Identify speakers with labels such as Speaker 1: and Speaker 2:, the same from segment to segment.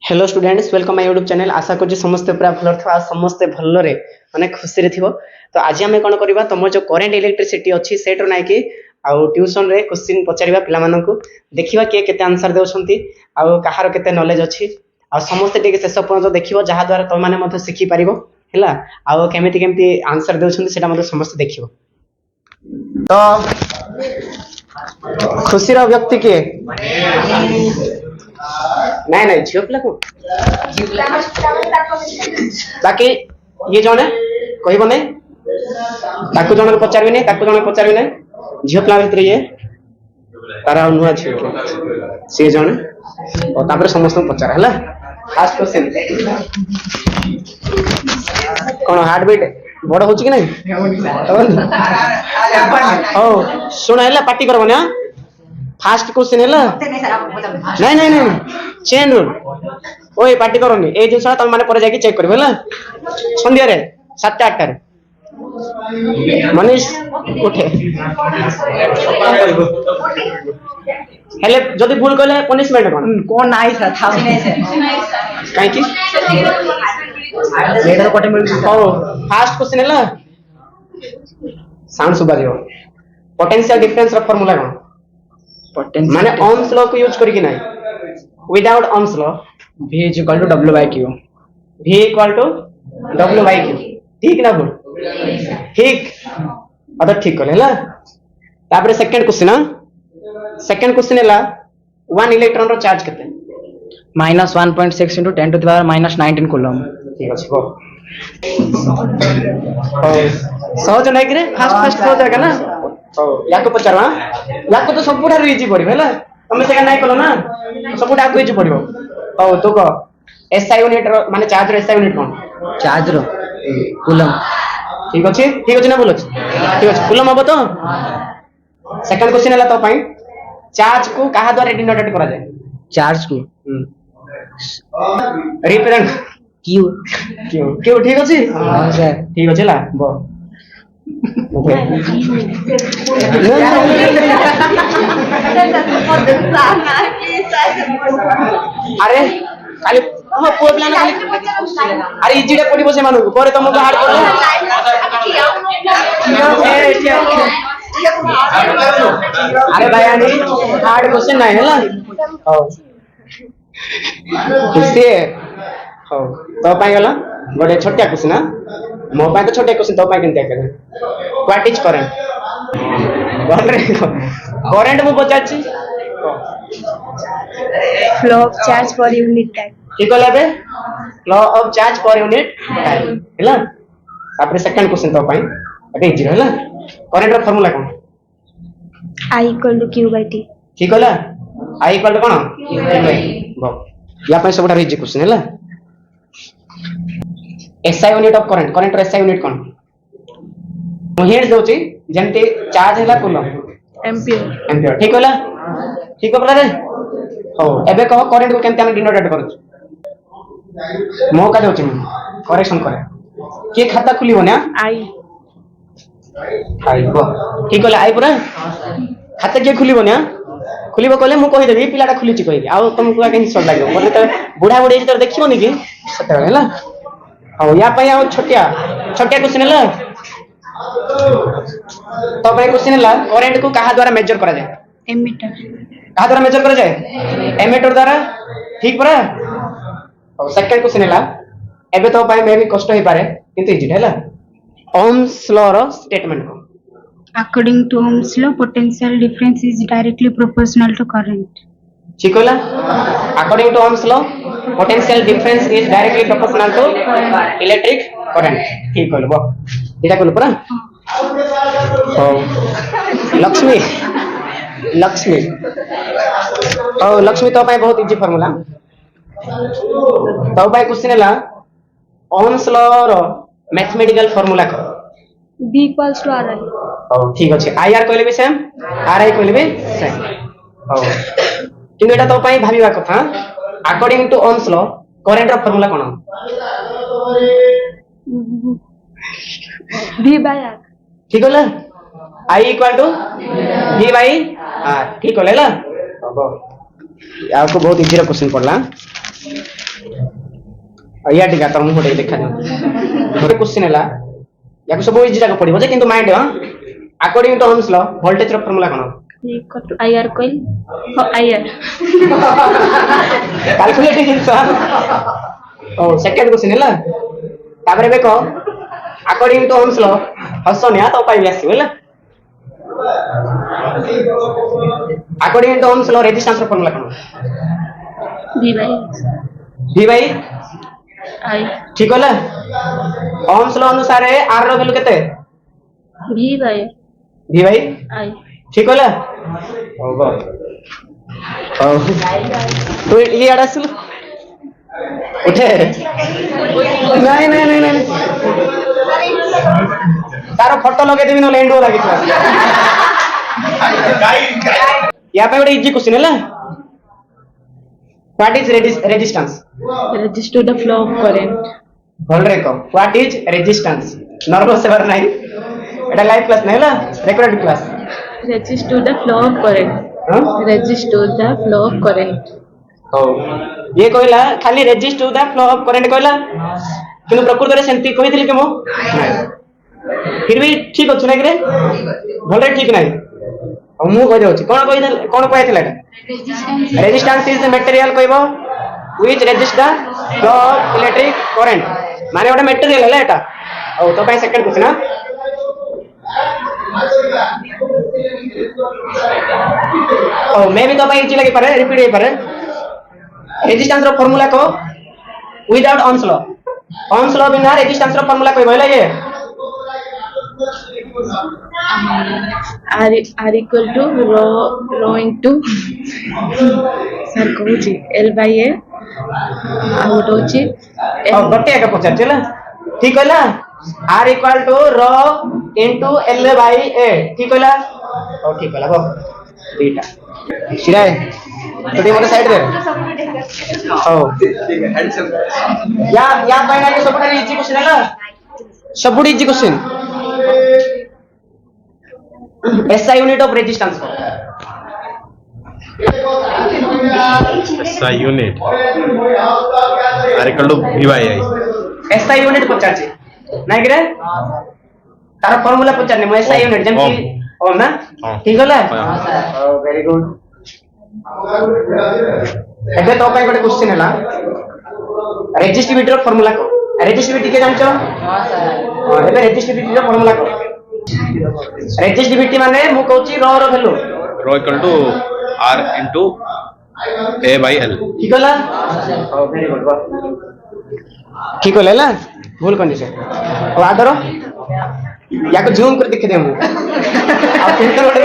Speaker 1: Hello students welcome my YouTube channel. आशा कर समस्ते पूरा भल था समस्ते भलरे माने खुशी रे थिबो। तो आज आम कौन करवा तुम जो करेन्ट इलेक्ट्रिसिटी अच्छी सेटर ना कि आउ ट्यूशन रे क्वेश्चन पचारिबा पिला माननकु देखिबा के केते आंसर देउछंती आउ कहार केते नॉलेज अच्छी आ समस्ते टिके शेष पर्यंत देखिबो जहा द्वारा तुम माने मते सिखि परिबो हैला आउ केमिति केमिति आंसर देउछंती सेटा मते समस्त देखिबो। तो खुशी रो व्यक्ति के नहीं नहीं झील पिला को बाकी ये जने कहबो नहीं ताकू जने पचारबे नहीं ताकू जने पचारबे नहीं झील पिला भीतर ये तारा नुआ झील से जने और तापर समस्त पचार हला। फास्ट क्वेश्चन कोन हार्ट बीट बड़ होची कि नहीं ओ सुन हला पार्टी करबो ना। फास्ट क्वेश्चन है नहीं नहीं नहीं चेन रूल ओए पार्टी करोनी ए जिनसा तुम माने पर जाके चेक करबो हला संध्या रे 7:08 रे मनीष उठे हेले जदी भूल करले पनिशमेंट कोन नाइ था नहीं से काई की लेटर कोटे मिल ओ फास्ट क्वेश्चन है साउंड सुबा दियो पोटेंशियल डिफरेंस रो फार्मूला कोन माने ohms लॉ को यूज करके नहीं without ohms law v = w/q v = w/q ठीक ना बोल ठीक अदर ठीक कर लेला। तापर सेकंड क्वेश्चन हैला 1 इलेक्ट्रॉन रो चार्ज केते -1.6 * 10⁻⁻19 कूलम ठीक अछि गो सहज नहीं करे फास्ट हो जाएगा ना। याको पचारवा याको तो सब पुरा इजी पड़िबो हैला तमे सेका नहीं कलो ना सब पुरा इजी पड़िबो। ओ तो को एसआई यूनिट रो माने चार्ज रो एसआई यूनिट कोन चार्ज रो कूलम ठीक अछि ना बोलो ठीक अछि कूलम हबो तो। सेकंड क्वेश्चन हैला तो पई चार्ज को कहा द्वारा डिनोटेट करा जाय चार्ज को रिप्रेजेंट क्यू ठीक अछि हां सर ठीक अछि ला बो अरे खाली हम को प्लान अरे इजीडे पड़ी बसे मानु करे तुमको हार्ड कर अरे भाई आनी हार्ड क्वेश्चन नहीं है ना हां खुशी हो तो पाई गला बड़े छोटा क्वेश्चन ना मो पाई तो छोटे क्वेश्चन तो पाई केनते करे व्हाट इज करंट करंट मु पचाची
Speaker 2: flow of charge per unit time
Speaker 1: ठीक है बे flow of charge per unit time हैला। तापर सेकंड क्वेश्चन तो पाई अटे इजी हैला करंट रो फार्मूला कोन
Speaker 2: I = Q/T
Speaker 1: ठीक होला I = कोन Q/T बो या पे सबटा इजी क्वेश्चन हैला। एसआई यूनिट ऑफ करंट रो एसआई यूनिट कोन हिंट दोची जेंते चार्ज हैला कूलम एम्पियर ठीक होला ठीक हो रे हो एबे कहो करंट को केनते हम डिनोटेट करू मौका दोची करेक्शन करे के खाता खुलिबो ना आई गो ठीक होला आई पूरा खाता के खुलिबो ना खुलिबो कहले मु कहि देबी पिलाटा खुलिची कहि आ तुमको केन सर लागो बोले त बुढ़ा बुढ़ी तर देखिबो नि कि सते हैला हो या पई आ छोटिया क्वेश्चन हैला। तो भाई क्वेश्चन हैला करंट को कहा द्वारा मेजर करा जाए
Speaker 2: एमीटर
Speaker 1: कहा द्वारा मेजर करा जाए एमीटर द्वारा ठीक परा। और सेकंड क्वेश्चन हैला एबे तो भाई मे भी कष्ट होई पारे किंतु इजी हैला ohms law रो स्टेटमेंट को
Speaker 2: according to Ohm's law potential difference is directly proportional to current
Speaker 1: ठीक होला according to ohms law potential difference is directly proportional to electric current ठीक होला बो एटा कोन परा ओ लक्ष्मी तो भाई बहुत इजी फार्मूला तो भाई क्वेश्चन हैला ohms law रो मैथमेटिकल फार्मूला को
Speaker 2: B = RI
Speaker 1: ओ ठीक अछि IR कहले भी सेम RI कहले भी सेम ओ किंतु एटा तो भाई भाबिबा कथा according to ohms law current रो फार्मूला कोन
Speaker 2: V/R
Speaker 1: ठीक होला I = V/R ठीक होला अब आपको बहुत इजी क्वेश्चन पड़ला। या ठीक है तुम फोटो देखा दो गोटे क्वेश्चन हैला याको सब इजी जाको पड़िबो जे किंतु mind according to Ohm's law voltage रो फार्मूला कोन
Speaker 2: IR coil IR
Speaker 1: calculating answer ओ सेकंड क्वेश्चन हैला ताबरे देखो अकॉर्डिंग टू ओम्स लॉ हसोनिया तो पाई आसी होला according to Ohm's law resistance रो फार्मूला कोन V by
Speaker 2: I
Speaker 1: ठीक होला ओम्स लॉ अनुसार R रो वैल्यू केते
Speaker 2: V by I
Speaker 1: ठीक होला होगा तो ये आड़ा सुन उठे नहीं नहीं नहीं नहीं तारो फोटो लगे देबी न लेंडो लागी तो या पे बड़ी इजी क्वेश्चन है what is resistance
Speaker 2: resist to the flow of current
Speaker 1: होल्ड रेको व्हाट इज रेजिस्टेंस नर्वस सेवर नहीं एटा लाइव क्लास नहीं ला recorded class
Speaker 2: resist to the flow of current
Speaker 1: हां
Speaker 2: resist to the flow of current
Speaker 1: ओ ये कहला खाली resist to the flow of current कहला किनु प्रकृति रे सेंती कहितली के मो फिर भी ठीक अछि नै रे भले ठीक नै हम मु कहि दउछि कोन कहैतला रेजिस्टेंस इज द मटेरियल कहबो which resist the flow of electric current माने ओटा मटेरियल हैला एटा ओ तो भाई सेकंड क्वेश्चन ओ मे भी तो भाई इजी लगे पारे रिपीट हे पारे रेजिस्टेंस रो फार्मूला को विदाउट ओम्स लॉ बिना रेजिस्टेंस रो फार्मूला कोई बोले ये
Speaker 2: R equal to rho into sir कहूची L by A आउट होची
Speaker 1: और गटे का पचार चला ठीक होला R equal to rho into L by A ठीक होला और ठीक होला गो बीटा सिराय तो दे मोटे साइड दे ओ या पहिला के सबटा इजी क्वेश्चन हैला सबुडी easy question SI unit of resistance
Speaker 3: SI unit R equal to V by I
Speaker 1: SI unit पचार नाही कि रे तार फार्मूला पचार ने SI यूनिट जेम कि ओम ना ठीक होला ओ वेरी गुड एबे तो पाई गोटे क्वेश्चन हैला रेजिस्टिविटी रो फार्मूला को रेजिस्टिविटी के जानछो हां सर एबे रेजिस्टिविटी रो फार्मूला को रेजिस्टिविटी माने मु कहूची रो value
Speaker 3: rho equal to R into A by L
Speaker 1: ठीक होला ओ वेरी गुड ठीक होला ना भूल कंडीशन अब आदरो याको जूम कर दिखे दे मु अब सेंटर ओटे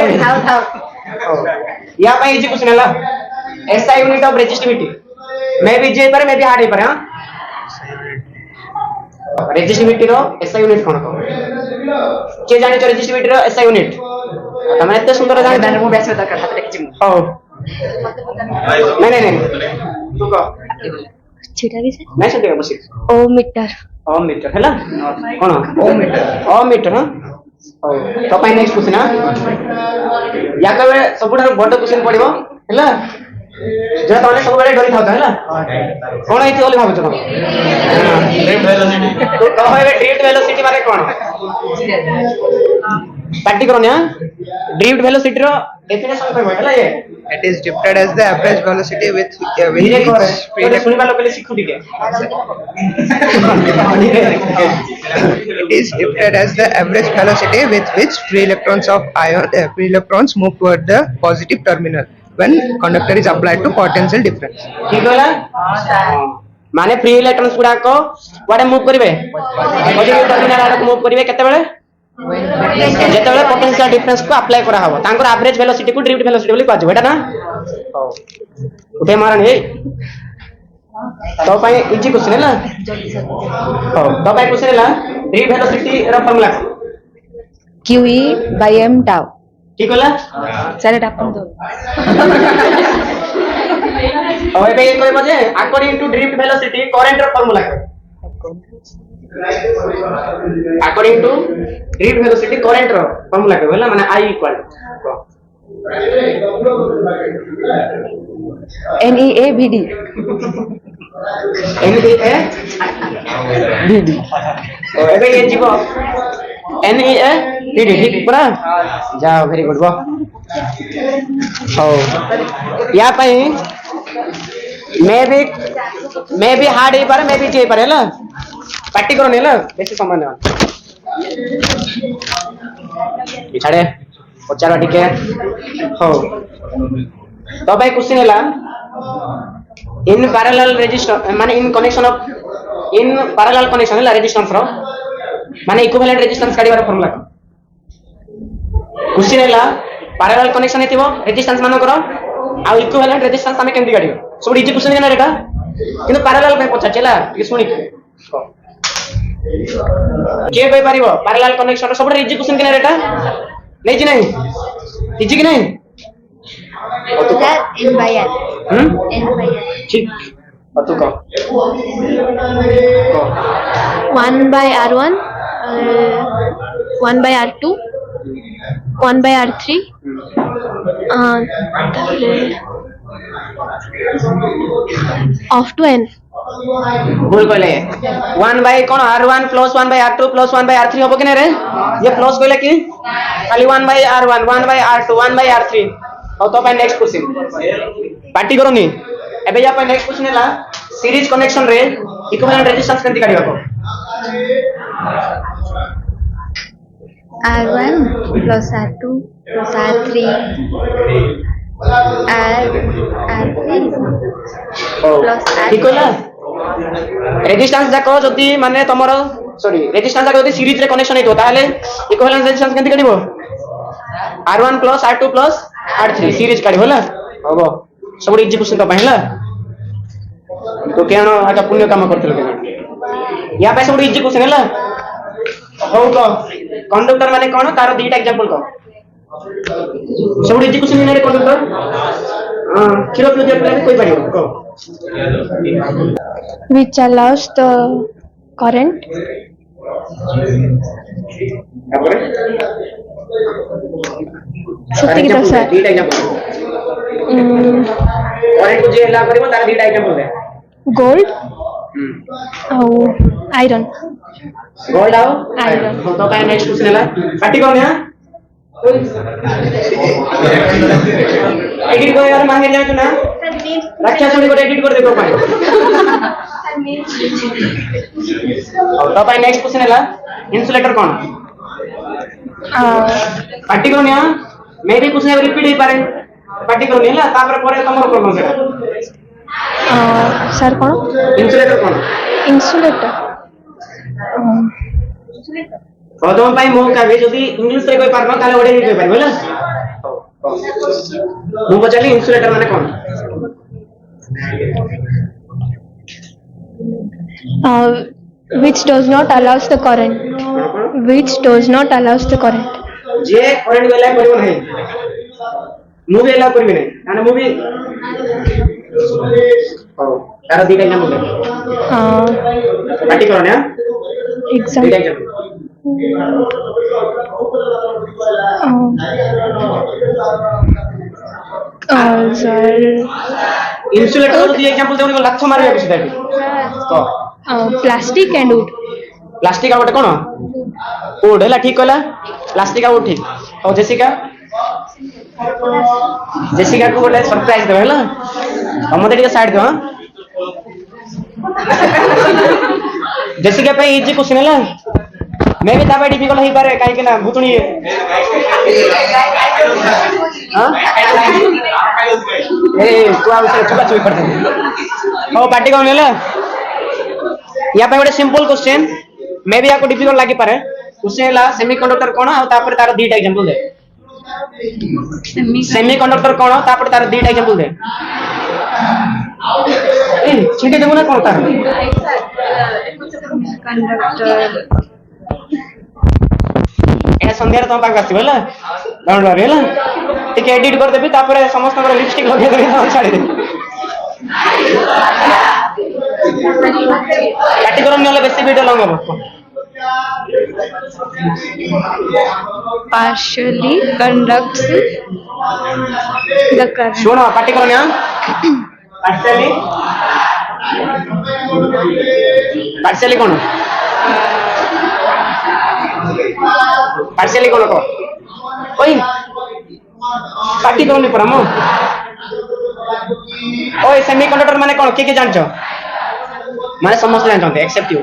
Speaker 1: या पाई इजी क्वेश्चन हैला SI यूनिट ऑफ रेजिस्टिविटी मे भी जे पर मे भी हार्ड पर हां रेजिस्टिविटी रो SI यूनिट कोन को के जानि छ रेजिस्टिविटी रो SI यूनिट तमे एते सुंदर जानि दाने मु बेस दरकार हाथ देखि ओ नहीं तू को
Speaker 2: छिटा भी से
Speaker 1: नहीं सुनते बस
Speaker 2: ओम मीटर
Speaker 1: हैला कोन ओम मीटर हां ओ तो पाई नेक्स्ट क्वेश्चन या कबे सबुठार बड़ क्वेश्चन पड़िबो हैला जे तने सब बेले डरी थाउ हैला कोन हेति ओली भाबु छ
Speaker 3: ड्रिफ्ट वेलोसिटी
Speaker 1: तो कहबे ड्रिफ्ट वेलोसिटी माने कोन प्रैक्टिस करो ना ड्रिफ्ट वेलोसिटी रो डेफिनेशन कहबो हैला ये
Speaker 4: It is drifted as the average velocity with
Speaker 1: धीरे
Speaker 4: which
Speaker 1: करे
Speaker 4: free
Speaker 1: तो सुनिबा लोग पहले सीखो ठीक है
Speaker 4: it is drifted as the average velocity with which free electrons move toward the positive terminal when conductor is applied to potential difference.
Speaker 1: ठीक होला माने फ्री इलेक्ट्रॉन्स गुडा को वाडे मूव करिवे पॉजिटिव टर्मिनल आडक मूव करिवे केते बेले जेतेबेले पोटेंशियल डिफरेंस को अप्लाई करा हबो तांकर एवरेज वेलोसिटी को ड्रिफ्ट वेलोसिटी बोली कहजो बेटा ना उठे मारन हे तो पाई इजी क्वेश्चन है ना तो पाई क्वेश्चन है ना ड्रिफ्ट वेलोसिटी रा formula
Speaker 5: QE by M tau.
Speaker 1: ठीक होला
Speaker 5: Sir, it happened though.
Speaker 1: और एबे ये कहबो जे according to drift velocity current रा formula according to drift velocity current रा फार्मूला कहबो ना माने I इक्वल
Speaker 5: NEAVD.
Speaker 1: NEAVD ଏବେ ये ଯିବ NEAVD ठीक पूरा जाओ वेरी गुड वो ହଉ या ପାଇଁ मे भी हार्ड ही पारे मे भी जे पारे ହେଲା ପାଟି କରନି ହେଲା ବେଶୀ ସମୟ ନେବା ଛାଡେ ପଚାର ଟିକେ ହଉ तो भाई क्वेश्चन है इन पैरेलल रेजिस्टर माने in connection of in parallel connection है रेजिस्टेंस रो माने इक्विवेलेंट रेजिस्टेंस काढिबार फार्मूला क्वेश्चन है पैरेलल कनेक्शन हेतिबो रेजिस्टेंस मानो करो आ इक्विवेलेंट रेजिस्टेंस हमें केंति काढियो सब इजी क्वेश्चन है ना एटा किंतु पैरेलल पे पछा चला ये सुनी के कहि परिबो पैरेलल कनेक्शन रो सब इजी क्वेश्चन के ना एटा नहीं जी नहीं इजी कि नहीं
Speaker 5: Sir, N by R. N by R.
Speaker 1: ठीक और तू कहो
Speaker 2: 1 by R1, 1 by R2, 1 by R3, off to N.
Speaker 1: भूल कहले 1 बाय कोन R1 plus 1 by R2 plus 1 by R3 होबो कि नै रे ये प्लस कहले कि खाली 1 bye R1 1 by R2 1 by R3 और तो भाई नेक्स्ट क्वेश्चन पार्टी करो नी एबे या पे नेक्स्ट क्वेश्चन हैला सीरीज कनेक्शन रे इक्विवेलेंट रेजिस्टेंस केंति काढिबा को
Speaker 5: R1 plus R2 plus R3 R3 plus
Speaker 1: ठीक होला रेजिस्टेंस जाको जदी माने तमरो सॉरी रेजिस्टेंस जाको जदी सीरीज रे कनेक्शन हेतो ताले इक्विवेलेंट रेजिस्टेंस केंति काढिबो R1 plus R2 plus R3 series काढी होला हबो सब इजी क्वेश्चन तो पहिला तो केन आका पुण्य काम करथले के या पे सब इजी क्वेश्चन हैला हो तो कंडक्टर माने कोन तार दीटा एग्जांपल को सब इजी क्वेश्चन ने कंडक्टर खिरो फ्यूचर प्लान कोई परियो को
Speaker 2: Which allows the current
Speaker 1: तापर
Speaker 2: सेटिंग द सर
Speaker 1: दीटा एग्जांपल करंट को जे ला करबो तार दीटा एग्जांपल दे
Speaker 2: gold और iron.
Speaker 1: गोल्ड आओ
Speaker 2: Iron.
Speaker 1: तो काय नेक्स्ट क्वेश्चन हैला पार्टी कोन है एडिट को यार मांगे जाए तो ना रक्षा छोड़ी को एडिट कर देखो पाए और तो भाई नेक्स्ट क्वेश्चन हैला इंसुलेटर कोन पार्टी कोन है मे भी क्वेश्चन रिपीट ही पारे पार्टी कोन हैला तापर परे तमरो प्रॉब्लम सेटा
Speaker 2: सर कौन
Speaker 1: इंसुलेटर कोन
Speaker 2: इंसुलेटर
Speaker 1: प्रथम भाई मौका भी जदी इंग्लिश रे कोई पारबो ताले ओडे ही कोई पारबो हैला मु बचाली इंसुलेटर माने कोन
Speaker 2: which does not allows the current, which does not allows the current.
Speaker 1: J current वेला करियो नहीं मु भी एला करबी नहीं माने मु भी तार दीटा एग्जांपल दे पार्टी करो ना
Speaker 2: Example.
Speaker 1: दीटा एग्जांपल
Speaker 2: Sir,
Speaker 1: इंसुलेटर दी एग्जांपल देउनी को लाथ मारिया किसी दाटी तो
Speaker 2: plastic and wood.
Speaker 1: प्लास्टिक आ गोटे कोन वुड हैला ठीक कहला प्लास्टिक आ वुड ठीक और जेसिका को गोटे सरप्राइज दे हैला हम मते साइड दो जेसिका पे इजी क्वेश्चन हैला मैं भी ताबे डिफिकल्ट ही पारे काई के ना भूतणी हां ए तू आ उसे चुका चुई करते हो पार्टी कोन हैला या पे गोटे सिंपल क्वेश्चन मैं भी आपको डिफिकल्ट लागी पारे क्वेश्चन हैला सेमीकंडक्टर कोन आ तापर तार दीटा एग्जांपल दे सेमीकंडक्टर कोन तापर तार दीटा एग्जांपल दे ए छिटे देबो ना कोन तार
Speaker 2: Conductor.
Speaker 1: एटा संध्यार तुम पाक आसी होला डाउनलोड करी होला टिके एडिट कर देबी तापर समस्त को लिपस्टिक लगे देबी तो छाड़ी दे काटी करो नले बेसी वीडियो लंग हो
Speaker 2: partially conducts the current.
Speaker 1: ଶୁଣ ପାଟି କରନି ପାର୍ସିଆଲି ପାର୍ସିଆଲି କଣ ପାର୍ସିଆଲି କଣ କହ ଓଇ ପାଟି କରନି ପରା ମୁଁ ଓଇ ସେମିକଣ୍ଡକ୍ଟର ମାନେ କଣ କିଏ ଜାଣିଛ ମାନେ ସମସ୍ତେ ଜାଣିଛନ୍ତି ଏକ୍ସେପ୍ଟ ୟୁ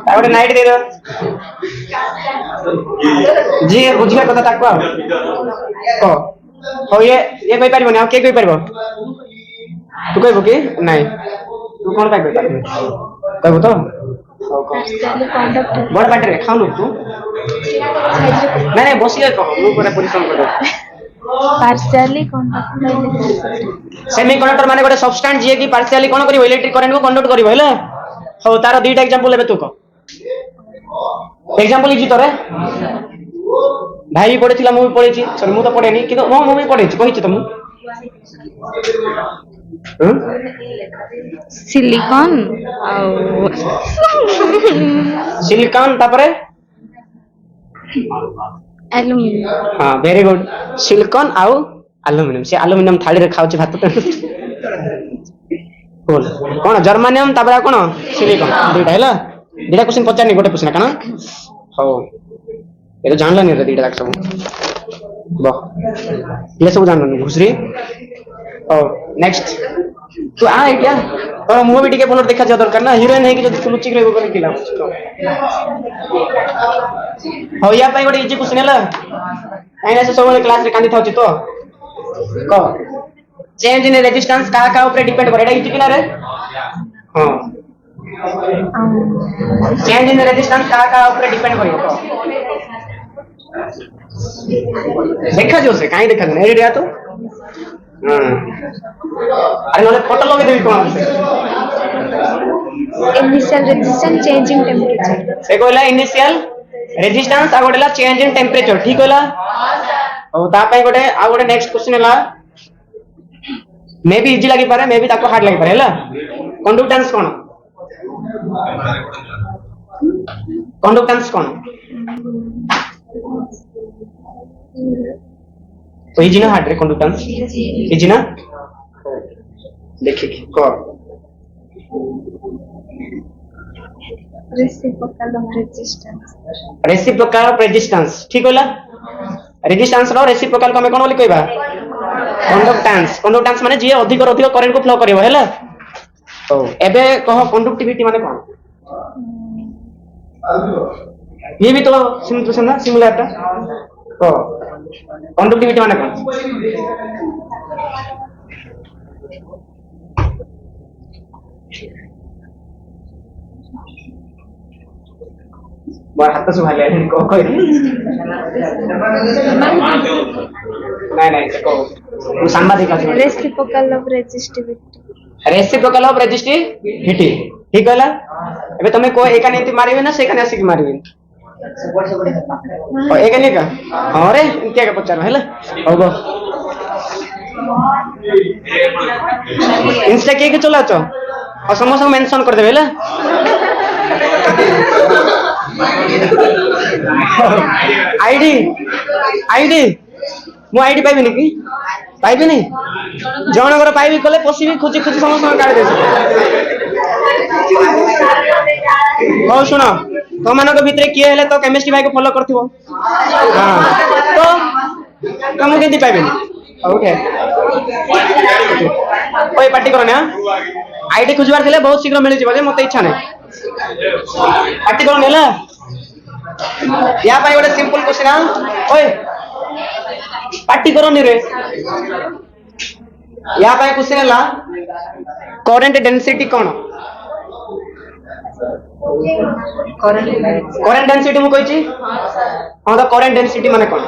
Speaker 1: ଗୋଟେ ନାଇଟ୍ ଦେଇଦେବା ଯିଏ ବୁଝିବା କଥା ତାକୁ ଆଉ କହ ହଉ ଇଏ କହିପାରିବନି ଆଉ କିଏ କହିପାରିବ ତୁ କହିବୁ କି ନାଇଁ ତୁ କଣ ପାଇଁ କହିପାରିବୁ କହିବୁ ତ
Speaker 2: Partially conducted.
Speaker 1: ବଡ ପାଟିରେ ଖାଉନୁ ତୁ ନାଇଁ ନାଇଁ ବସିଲେ କହ ମୁଁ ପୁରା ପରିଶ୍ରମ କରିବି
Speaker 2: Partially conducted electricity.
Speaker 1: ସେମିକଣ୍ଡକ୍ଟର ମାନେ ଗୋଟେ ସବଷ୍ଟାନ୍ସ ଯିଏ କି ପାର୍ସିଆଲି କଣ କରିବ ଇଲେକ୍ଟ୍ରିକ କରେଣ୍ଟ କୁ କଣ୍ଡକ୍ଟ କରିବ ହେଲା ହଉ ତାର ଦିଟା ଏକ୍ସାମ୍ପଲ ଏବେ ତୁ କହ ଏକ୍ସାମ୍ପଲ ଇଜି ତୋରେ ଭାଇ ବି ପଢିଥିଲା ମୁଁ ବି ପଢିଛି ସରି ମୁଁ ତ ପଢେନି କିନ୍ତୁ ମୁଁ ବି ପଢିଛି କହିଛି ତ ମୁଁ
Speaker 2: Silicon ଆଉ
Speaker 1: ସିଲିକନ ତାପରେ
Speaker 2: aluminum.
Speaker 1: ହଁ ଭେରି ଗୁଡ ସିଲିକନ ଆଉ ଆଲୁମିନିୟମ ସେ ଆଲୁମିନିୟମ ଥାଳିରେ ଖାଉଛି ଭାତ କଣ ଜର୍ମାନିୟମ ତାପରେ ଆଉ କଣ ସିଲିକନ ଦୁଇଟା ହେଲା ଦିଟା କ୍ୱେଶ୍ଚନ ପଚାରନି ଗୋଟେ କ୍ୱେଶ୍ଚନ କାଣା ହଉ ଏ ତ ଜାଣିଲାନି ରେ ଦିଟା ଯାକ ସବୁ ବହ ଇଏ ସବୁ ଜାଣିଲନି ଘୁଷରି ହଉ ନେକ୍ସଟ ତୁ ଏଇଟା ତୋର ମୁହଁ ବି ଟିକେ ଭଲ ଦେଖାଯିବା ଦରକାର ନା ହିରୋଇନ ହେଇକି ଯଦି ତୁ ଲୁଚିକି ରହିବ ବୋଲି କି ଲାଭ ହଉ ୟା ପାଇଁ ଗୋଟେ ଇଜି କ୍ୱେଶ୍ଚନ ହେଲା କାହିଁକିନା ସେ ସବୁବେଳେ କ୍ଲାସରେ କାନ୍ଦି ଥାଉଛି ତ କହ ଚେଞ୍ଜ ଇନ ରେଜିଷ୍ଟାନ୍ସ କାହା ଉପରେ ଡିପେଣ୍ଡ କରେ ଏଟା ଇଜି କିନା ରେ ହଁ ଚେଞ୍ଜ ଇନ ରେଜିଷ୍ଟାନ୍ସ କାହା ଉପରେ ଡିପେଣ୍ଡ କରିବ କହ ଦେଖାଯିବ ସେ କାହିଁ ଦେଖାଯିବ ଏଇଠି ତୁ ଆରେ ନହେଲେ ଫଟୋ ଲଗେଇଦେବି କଣ
Speaker 2: Initial resistance changing temperature.
Speaker 1: ସେ କହିଲା ଇନିସିଆଲ ରେଜିଷ୍ଟାନ୍ସ ଆଉ ଗୋଟେ ହେଲା ଚେଞ୍ଜ ଇନ ଟେମ୍ପରେଚର ଠିକ କହିଲା ଆଉ ତା ପାଇଁ ଗୋଟେ ଆଉ ଗୋଟେ ନେକ୍ସଟ କ୍ୱେଶ୍ଚନ ହେଲା ମେ ବି ଇଜି ଲାଗିପାରେ ମେ ବି ତାକୁ ହାର୍ଡ ଲାଗିପାରେ ହେଲା କଣ୍ଡକ୍ଟାନ୍ସ କଣ କଣ୍ଡକ୍ଟାନ୍ସ କଣ तो इजी ना हार्ड रे कंडक्टेंस इजी ना देखिए कह
Speaker 2: Reciprocal of resistance.
Speaker 1: Reciprocal of resistance ठीक होला रेजिस्टेंस रो रेसिप्रोकल को हम कोन बोली कहबा कंडक्टेंस माने जे अधिक अधिक करंट को फ्लो करिवो हैला तो एबे कह कंडक्टिविटी माने कोन ये भी तो सिमिलर टा तो कंडक्टिविटी माने कोन बार हाथ से भाले को कोई नहीं से को सांबादिक
Speaker 2: Reciprocal of resistivity.
Speaker 1: Reciprocal of resistivity ठीक होला एबे तमे को एका नेति मारिबे ना सेका नेसी मारिबे ओ एका ने का हां रे इनके का पचार हैला होगो इंस्टा के चला छ और समस्त मेंशन कर देबे हैला आईडी आईडी मु आईडी पाइबे कि पाइबे नहीं जनगर पाइबे कले पसिबी खोजी खोजी समस्त काढ दे हो सुनो तो मानको भितरे किए हेले तो केमिस्ट्री भाई को फॉलो करथिबो हां तो तुम केंती पाइबे ओके ओए पार्टी करो ना आईडी खोजबार थिले बहुत शीघ्र मिल जिवो जे मते इच्छा नै पार्टी करो नेला या भाई गोटे सिंपल क्वेश्चन ओए पार्टी करो नी रे या भाई क्वेश्चन हला करंट डेंसिटी कोन करंट डेंसिटी मु कहिची हां तो करंट डेंसिटी माने कोन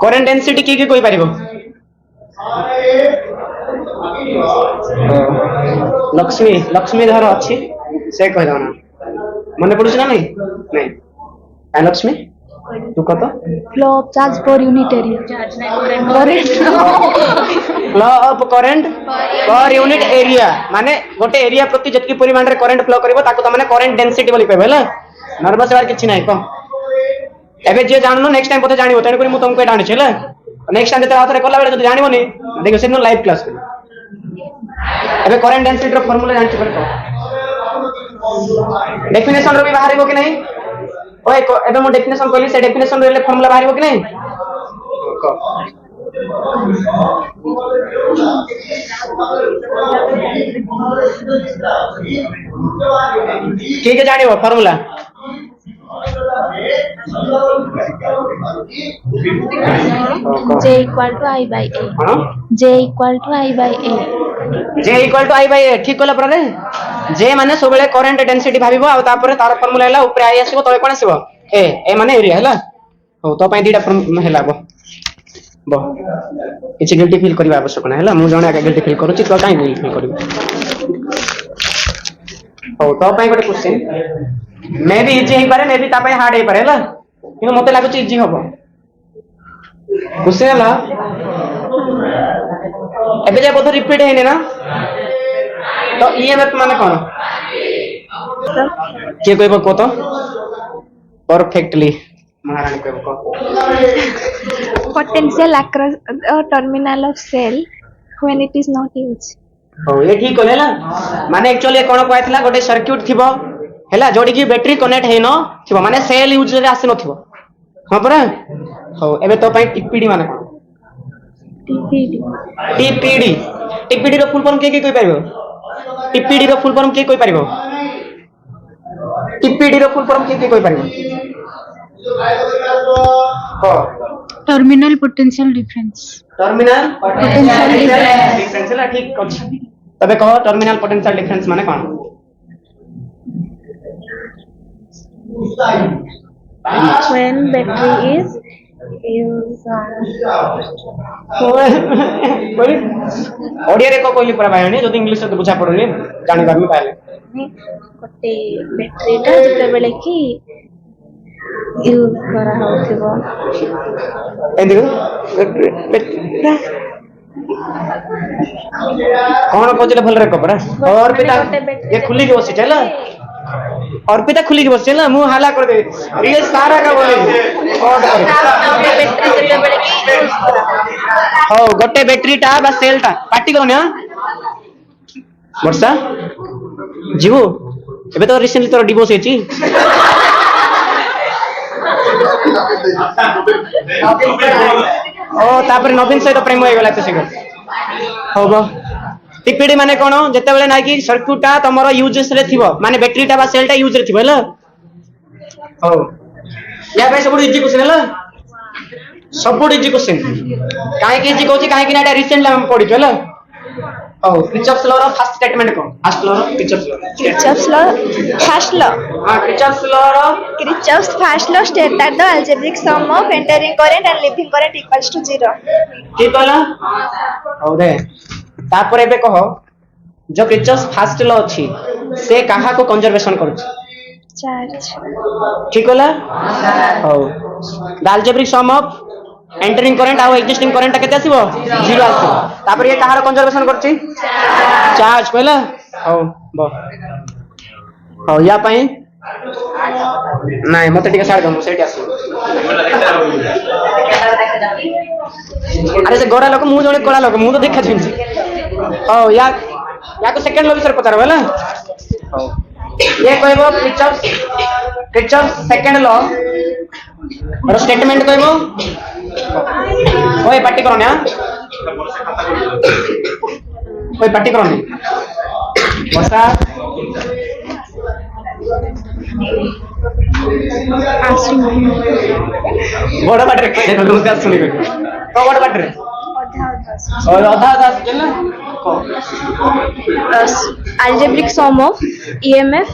Speaker 1: करंट डेंसिटी की कोई पारिबो लक्ष्मी लक्ष्मी धर अच्छी से कह दो ना मन पड़ुछ ना नहीं नहीं लक्ष्मी तू कह तो
Speaker 5: Flow of charge per unit area. Current.
Speaker 1: Flow of current per unit area माने गोटे एरिया प्रति जतकी परिमाण रे करंट फ्लो करबो ताको त माने करंट डेंसिटी बोली कहबे हला नर्वस वार किछि नाही को एबे जे जाननो नेक्स्ट टाइम पते जानिबो तने करी मु तुमको एटा आनिछ हला नेक्स्ट टाइम जेते हाथ रे कोला बेले जदि जानिबो नि देखो सेनो लाइव क्लास एबे करंट डेंसिटी रो फार्मूला जानछि पर को डेफिनेशन रो भी बाहरिबो कि नहीं ओए एबे मो डेफिनेशन कहली से डेफिनेशन रे फार्मूला बाहरिबो कि नहीं को ठीक है जानिबो formula
Speaker 5: J equal to I by A.
Speaker 1: हां
Speaker 5: J equal to I by A.
Speaker 1: J equal to I by A ठीक कहला पर J माने सबले करंट डेंसिटी भाबिबो आ तापर तार फार्मूला हैला ऊपर I आसीबो तळे कोन आसीबो A माने एरिया हैला हो तो पई दीटा फॉर्म हैला बो किछि गिल्टी फील करबा आवश्यक ना हैला मु जणे आके गिल्टी फील करूची तो काई गिल्टी फील करबो हो तो पई गोटे क्वेश्चन मे भी इजी हे पारे मे भी ता पई हार्ड हे पारे हैला किनु मते लागु इजी हबो क्वेश्चन हैला एबे जे बोध रिपीट हेने ना तो ईएमएफ माने कोन के कहबो को तो परफेक्टली महारानी कहबो को
Speaker 5: Potential across the terminal of cell when it is not used.
Speaker 1: हो ये ठीक कहले ना माने एक्चुअली कोन कहैतला गोटे सर्किट थिबो हैला जोडी की बैटरी कनेक्ट हे न थिबो माने सेल यूज रे आसे न थिबो हां परा हो एबे तो पई टीपीडी माने कोन
Speaker 5: TPD.
Speaker 1: टीपीडी टीपीडी रो फुल फॉर्म के कोइ पारिबो टीपीडी रो फुल फॉर्म के कोइ पारिबो टीपीडी रो फुल फॉर्म के कोइ पारिबो हो
Speaker 2: Terminal potential difference.
Speaker 1: Terminal potential difference है ठीक अछि तबे कहो टर्मिनल पोटेंशियल डिफरेंस माने कोन
Speaker 5: When battery is used.
Speaker 1: Odia रे को कहली परा भाई जदी इंग्लिश से बुझा पड़नी जानि बार में पाले
Speaker 5: गोटे बैटरीटा जेते बेले कि यूज करा होथिबो
Speaker 1: एंदी कौन पचले भल रे कपड़ा और पिता ये खुली के बसी चला और पिता खुली के बसी चला मुंह हाला कर दे रियल सारा का बोले और
Speaker 5: बैटरी जेते बेले कि यूज करा
Speaker 1: हो गोटे बैटरी टा बा सेल टा पार्टी करो ना वर्षा जीवो एबे तो रिसेंटली तोर डिवोर्स हेची ओ तापर नवीन सहित प्रेम हो गेला तो सिगो होबो टीपीडी माने कोन जते बेले ना कि सर्किटटा तमरो यूजेस रे थिबो माने बैटरीटा बा सेलटा यूज रे थिबो हला हो या भाई सब इजी क्वेश्चन हला सब इजी क्वेश्चन काहे कि इजी कहूची काहे कि ना रिसेंटली हम पढी हला हो Kirchhoff's law row first statement को फर्स्ट लॉ रो
Speaker 5: Kirchhoff's law, first law.
Speaker 1: हां Kirchhoff's law row
Speaker 5: Kirchhoff's first law states that the algebraic sum of entering current and leaving current equals to 0.
Speaker 1: ठीक कहला हो दे तापर एबे कहो जो किर्चॉफ्स फर्स्ट लॉ अछि से कहा को कंजर्वेशन करूछि
Speaker 5: Charge.
Speaker 1: ठीक कहला हो the algebraic sum of entering current और एक्जिस्टिंग करंट केते आसीबो 0 आसीबो तापर ये कहार कंजर्वेशन करछि चार्ज कहला हो बो हो या पई नाही मते टिके साड दम सेठी आसी अरे से गोरा लोक मु जणे कोला लोक मु तो देखा छिंची हो या को सेकंड लॉ विषय पता रहला हो ये कहबो किर्चॉफ सेकंड लॉ और स्टेटमेंट कहबो ओए पार्टी करो ना ओए पार्टी करो नहीं वर्षा बड़ा बाटरे कहले लोग का सुनी तो बड़ा बाटरे और आधा चल को
Speaker 5: Algebraic sum of EMF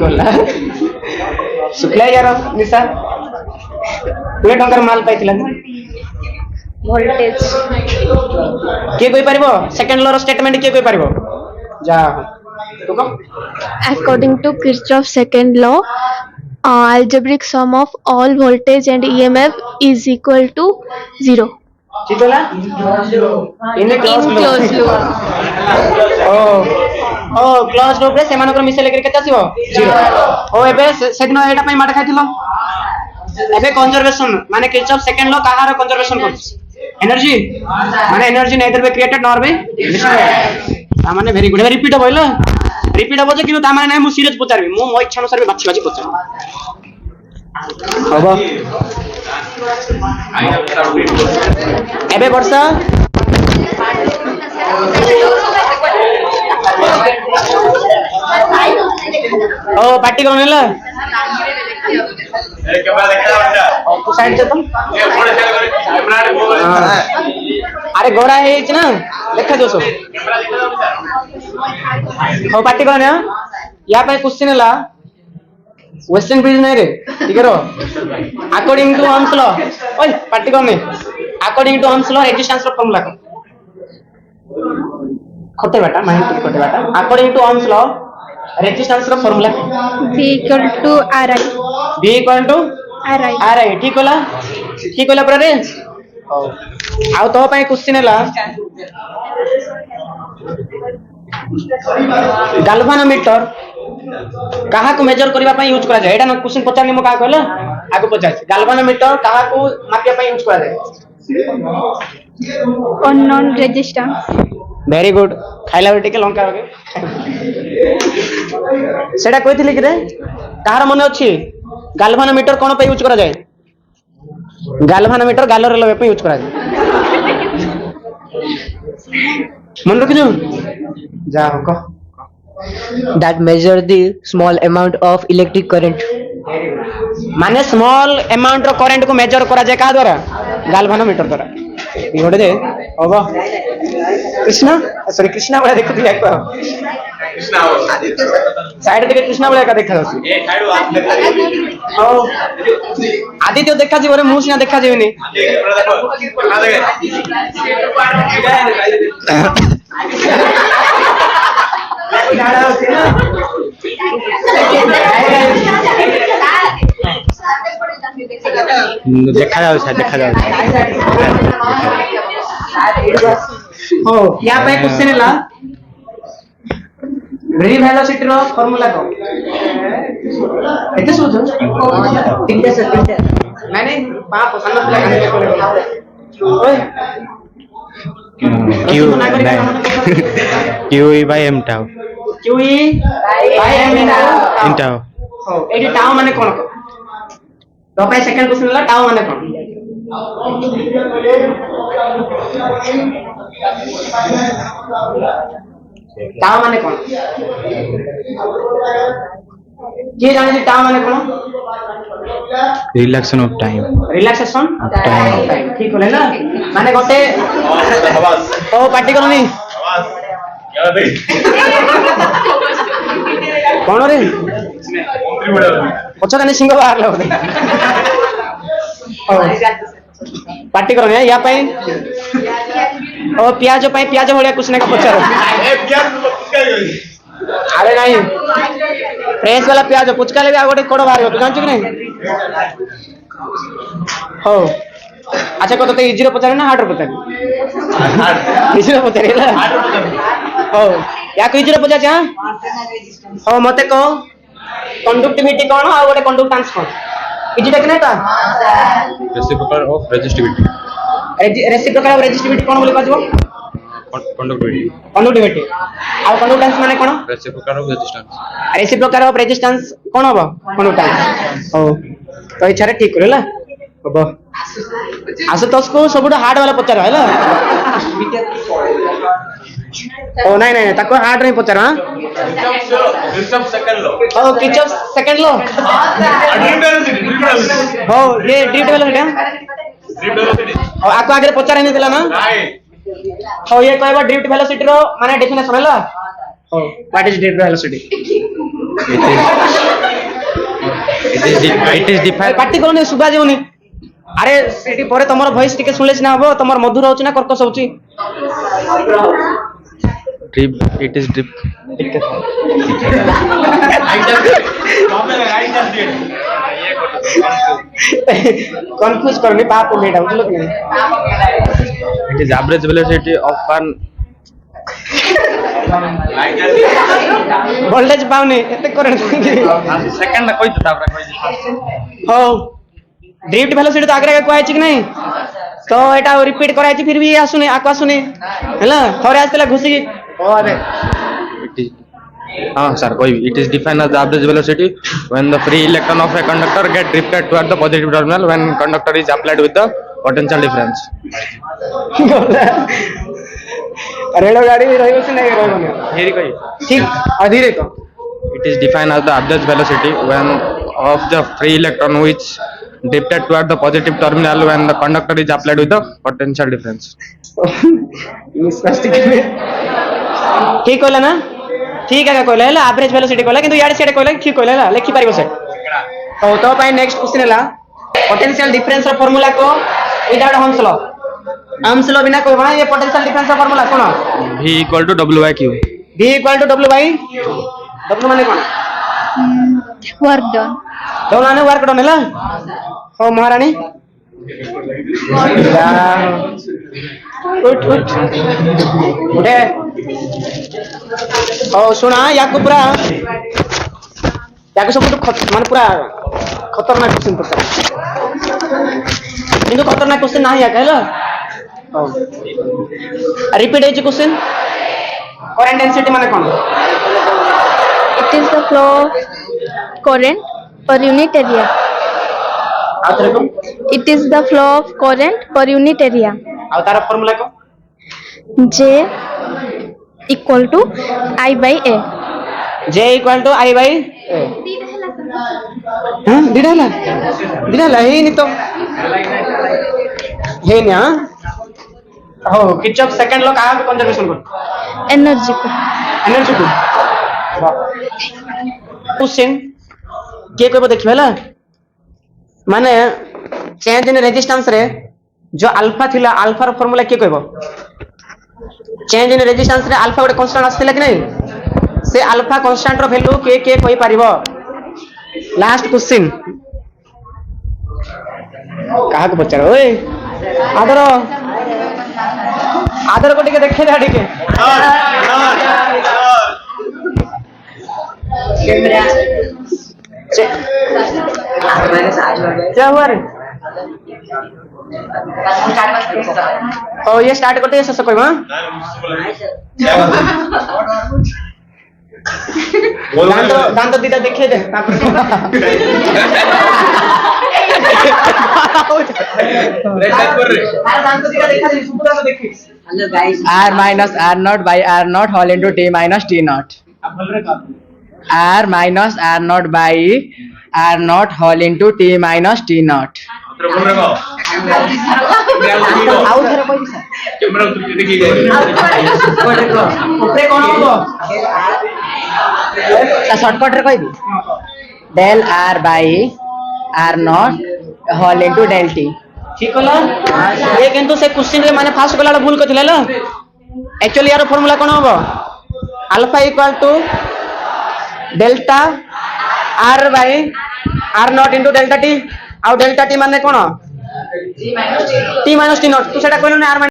Speaker 1: गला शुक्ला यार निशा पूरे टंकर माल पाइथिला
Speaker 5: voltage.
Speaker 1: କିଏ କହିପାରିବ ସେକେଣ୍ଡ ଲର ଷ୍ଟେଟମେଣ୍ଟ କିଏ କହିପାରିବ ଯା ତୁ କହ
Speaker 2: According to Kirchhoff's second law, algebraic sum of all voltage and EMF is equal to 0.
Speaker 1: ଠିକ ହେଲା ଇନ କ୍ଲୋଜ
Speaker 2: Close loop.
Speaker 1: ଓ କ୍ଲୋଜ ଲୁପ ରେ ସେମାନଙ୍କର ମିଶେଇଲେ କେତେ ଆସିବ 0 ଓ ଏବେ ସେଦିନ ଏଟା ପାଇଁ ମାଡ ଖାଇଥିଲ ଏବେ କନଜର୍ଭେସନ ମାନେ କିର୍ଚଫ ସେକେଣ୍ଡ ଲ କାହାର କନଜର୍ଭେସନ କରୁଛି एनर्जी माने energy neither be created nor be destroyed ता माने वेरी गुड रिपीट हबो होला रिपीट हबो जे किनु ता माने नै मु सीरियस पचारबी मु मो इच्छा अनुसार बाछी बाछी पचार हबो एबे वर्षा ओ पार्टी कोन होला तू साइड से तुम अरे गोरा है ना देखा दो सब हो पार्टी कौन है यहाँ पे क्वेश्चन है ला वेस्टर्न ब्रिज नहीं रे ठीक है रो अकॉर्डिंग टू हम्स लॉ ओए पार्टी कौन है according to Ohm's law resistance रो फार्मूला को खोटे बेटा माइंड खोटे बेटा according to Ohm's law resistance रो formula
Speaker 2: V equal to Ri.
Speaker 1: V equal to
Speaker 2: Ri.
Speaker 1: Ri ठीक होला पर रे आउ तो ପାଇଁ क्वेश्चन हैला गाल्वानोमीटर कहा को मेजर करबा ପାଇଁ यूज करा जाय एटा न क्वेश्चन पचारनी म का कहला आगु पचार गाल्वानोमीटर कहा को मापिया ପାଇଁ यूज करा जाय
Speaker 2: Unknown resistance.
Speaker 1: वेरी गुड खाइला बेटे के लंका होगे सेटा कहिथिले कि रे कहार मन अछि गाल्वानोमीटर कोन पे यूज करा जाय गाल्वानोमीटर गालर लगे पे यूज करा जाय मन रख जो जा को
Speaker 6: that measure the small amount of electric current.
Speaker 1: माने स्मॉल अमाउंट रो करंट को मेजर करा जाय का द्वारा गाल्वानोमीटर द्वारा इहोडे दे ओबो कृष्णा सॉरी कृष्णा वाला देखो तू एक कृष्णा साइड देखे कृष्णा वाला का देखा जाउसी ए साइड ओ आदित्य देखा जी ओरे मुंह सिना देखा जेनी
Speaker 3: देखा जाओ
Speaker 1: हो या पे क्वेश्चन हैला री वेलोसिटी रो फार्मूला को एते सोचो
Speaker 6: तीनटे से तीनटे
Speaker 1: मैंने पाप सन्न पिला काने को ओए
Speaker 3: Q by m tau
Speaker 1: QE by m
Speaker 3: in tau
Speaker 1: हो एडी टाउ माने कोन तो पे सेकंड क्वेश्चन हैला टाउ माने कोन टाउ माने कोन किए जाने जी टाउ माने कोन
Speaker 3: relaxation of time
Speaker 1: relaxation time ठीक होले ना माने गोटे ओ पार्टी करनी कौन रे पछो कने सिंह बाहर लो पार्टी करनी है या पे ओ प्याज पे प्याज भलिया कुछ ना का पचारो अरे नहीं फ्रेश वाला प्याज पुचका ले आ गोटे कोड़ बाहर तू जानछु कि नहीं हो अच्छा को तो इजी रो पचारे ना हार्ड रो पचारे इजी रो पचारे ला हो या को इजी रो पचार जा हो मते को कंडक्टिविटी कोन आ गोटे कंडक्टेंस कोन इजी देख नै ता
Speaker 3: reciprocal of resistivity
Speaker 1: reciprocal of resistivity कोन बोले कहजो
Speaker 3: conductivity
Speaker 1: कंडक्टिविटी आ कंडक्टेंस माने कोन
Speaker 3: reciprocal of resistance
Speaker 1: reciprocal of resistance कोन हबो कंडक्टेंस हो तो इछारे ठीक करला हबो आशुतोष को सबुठ हार्ड वाला पचार है ओ नहीं नहीं ताको हार्ड नहीं पचार हां किर्चॉफ सेकंड लो हो ये ड्रिफ्ट वेलोसिटी और आको आगे पचार नहीं दिला ना हो ये कहबा ड्रिफ्ट वेलोसिटी रो माने डेफिनेशन हैला हो what is drift velocity
Speaker 3: it is defined
Speaker 1: party कोने सुबा जेउनी अरे सेठी परे तमर वॉइस टिके सुनले सिना हबो तमर मधुर होची ना कर्कश होची
Speaker 3: Drip. It is drip.
Speaker 1: Confuse करनी पाप हो बेटा बुझलो कि नहीं
Speaker 3: It is average velocity of an
Speaker 1: voltage पाउनी एते करंट
Speaker 3: second ना कोई तो तापरा कोई
Speaker 1: हो ड्रिफ्ट वेलोसिटी तो आगे को आइछि कि नहीं तो एटा रिपीट कराइ फिर भी आसुनी आको आसुनी हैला थोरे आस्तेला घुसी अरे
Speaker 3: it is sir कोई it is defined as the average velocity when the free electron of a conductor get drifted toward the positive terminal when conductor is applied with the potential difference.
Speaker 1: रेलो गाड़ी भी रहिबो से नहीं रहबो
Speaker 3: Here कोई
Speaker 1: ठीक अधीरे को
Speaker 3: it is defined as the average velocity when of the free electron which drifted toward the positive terminal when the conductor is applied with the potential difference.
Speaker 1: ठीक कहला ना ठीक है कहला है एवरेज वेलोसिटी कहला किंतु याडे सेडे कहला ठीक कहला लिखि पारिबो से तो पाई नेक्स्ट क्वेश्चन हैला पोटेंशियल डिफरेंस रो फार्मूला को विदाउट ohms law बिना कोई बना ये पोटेंशियल डिफरेंस रो फार्मूला कोन
Speaker 3: V equal to W by Q.
Speaker 1: V equal to W by W माने कोन
Speaker 2: वर्क डन
Speaker 1: W माने वर्क डन हैला हो महारानी उठ उठ उठे ओ सुना याको पूरा याको सब माने पूरा खतरनाक क्वेश्चन पड़ता किंतु खतरनाक क्वेश्चन नाही याक हैला रिपीट है क्वेश्चन करंट डेंसिटी माने कोन
Speaker 2: it is the flow of current per unit area.
Speaker 1: आउथरे को
Speaker 2: It is the flow of current per unit area.
Speaker 1: आ तारा फार्मूला को
Speaker 2: J equal to I by A.
Speaker 1: J equal to I by हां दिडाला हे नहीं तो हे ना हो किचक सेकंड लो कहा कंजर्वेशन को
Speaker 2: Energy को
Speaker 1: एनर्जी को क्वेश्चन के कहबो देखिबेला माने चेंज इन रेजिस्टेंस रे जो अल्फा थिला अल्फा रो फार्मूला के कहबो चेंज इन रेजिस्टेंस रे अल्फा गोटे कांस्टेंट आस्थिला कि नहीं से अल्फा कांस्टेंट रो वैल्यू के कहि पारिबो लास्ट क्वेश्चन कहा को पचार ओए आदर को टिके देखे जा टिके क्या हुआ रे ओ ये स्टार्ट करते हैं ससको हां दांत दीदा देखे दे
Speaker 6: R minus R naught by R naught whole into T minus T naught. R minus R naught by R naught whole into T minus T naught. Shortcut रे कहबी del R by R naught whole into del T.
Speaker 1: ठीक होला ये किंतु से question रे माने fast गला भूल कथिले ल एक्चुअली यार फार्मूला कोन होबो alpha equal to delta R by R naught into delta T आउ डेल्टा टी माने कोन टी माइनस टी नॉट तू सेटा कहलो ना आर